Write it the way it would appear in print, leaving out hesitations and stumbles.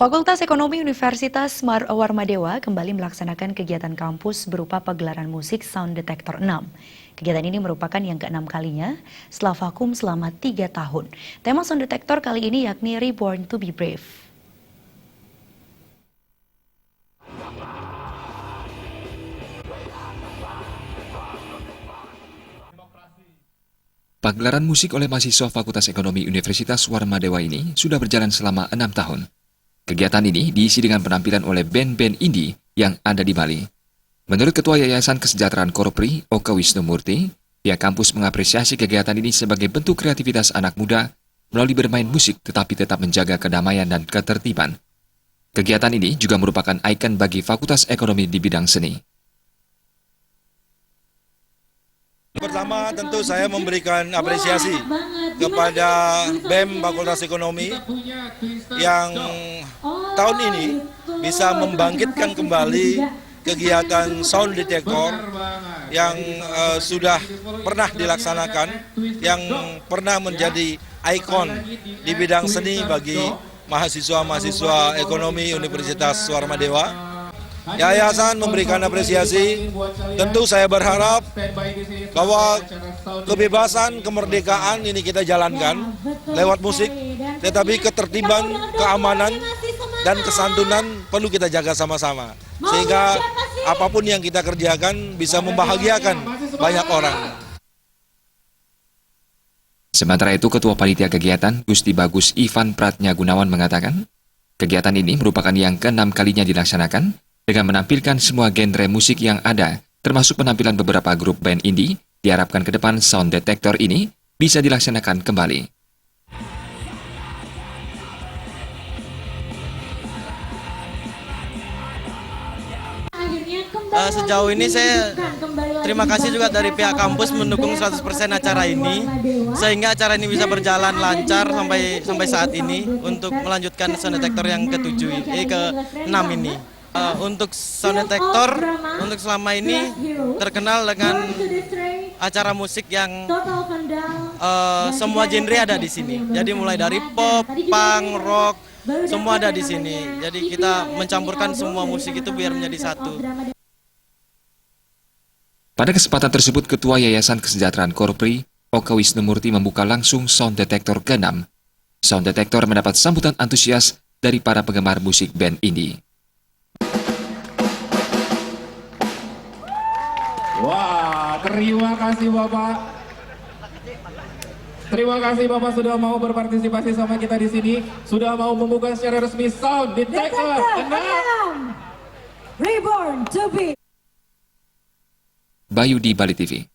Fakultas Ekonomi Universitas Warmadewa kembali melaksanakan kegiatan kampus berupa pagelaran musik Sound Detector 6. Kegiatan ini merupakan yang keenam kalinya setelah vakum selama 3 tahun. Tema Sound Detector kali ini yakni Reborn to be Brave. Pagelaran musik oleh mahasiswa Fakultas Ekonomi Universitas Warmadewa ini sudah berjalan selama 6 tahun. Kegiatan ini diisi dengan penampilan oleh band-band indie yang ada di Bali. Menurut Ketua Yayasan Kesejahteraan Korpri, Oka Wisnumurti, pihak kampus mengapresiasi kegiatan ini sebagai bentuk kreativitas anak muda melalui bermain musik tetapi tetap menjaga kedamaian dan ketertiban. Kegiatan ini juga merupakan ikon bagi Fakultas Ekonomi di bidang seni. Pertama tentu saya memberikan apresiasi kepada BEM Fakultas Ekonomi yang tahun ini bisa membangkitkan kembali kegiatan Sound Detector yang sudah pernah dilaksanakan, yang pernah menjadi ikon di bidang seni bagi mahasiswa-mahasiswa ekonomi Universitas Warmadewa. Yayasan memberikan apresiasi. Tentu saya berharap bahwa kebebasan, kemerdekaan ini kita jalankan lewat musik, tetapi ketertiban, keamanan, dan kesantunan perlu kita jaga sama-sama. Sehingga apapun yang kita kerjakan bisa membahagiakan banyak orang. Sementara itu, Ketua Panitia Kegiatan, Gusti Bagus Ivan Pratnya Gunawan mengatakan, kegiatan ini merupakan yang ke-6 kalinya dilaksanakan dengan menampilkan semua genre musik yang ada, termasuk penampilan beberapa grup band indie. Diharapkan ke depan Sound Detector ini bisa dilaksanakan kembali. Sejauh ini saya terima kasih juga dari pihak kampus mendukung 100% acara ini, sehingga acara ini bisa berjalan lancar sampai saat ini untuk melanjutkan Sound Detector yang ke-6 ini. Untuk Sound Detector, untuk selama ini terkenal dengan acara musik yang semua genre ada di sini. Jadi mulai dari pop, punk, rock, semua ada di sini. Jadi kita mencampurkan semua musik itu biar menjadi satu. Pada kesempatan tersebut, Ketua Yayasan Kesejahteraan Korpri, Oka Wisnumurti membuka langsung Sound Detector ke-6. Sound Detector mendapat sambutan antusias dari para penggemar musik band indie. Wah, terima kasih Bapak. Terima kasih Bapak sudah mau berpartisipasi sama kita di sini, sudah mau membuka secara resmi Sound Detector 6. Reborn to be. Bayu di Bali TV.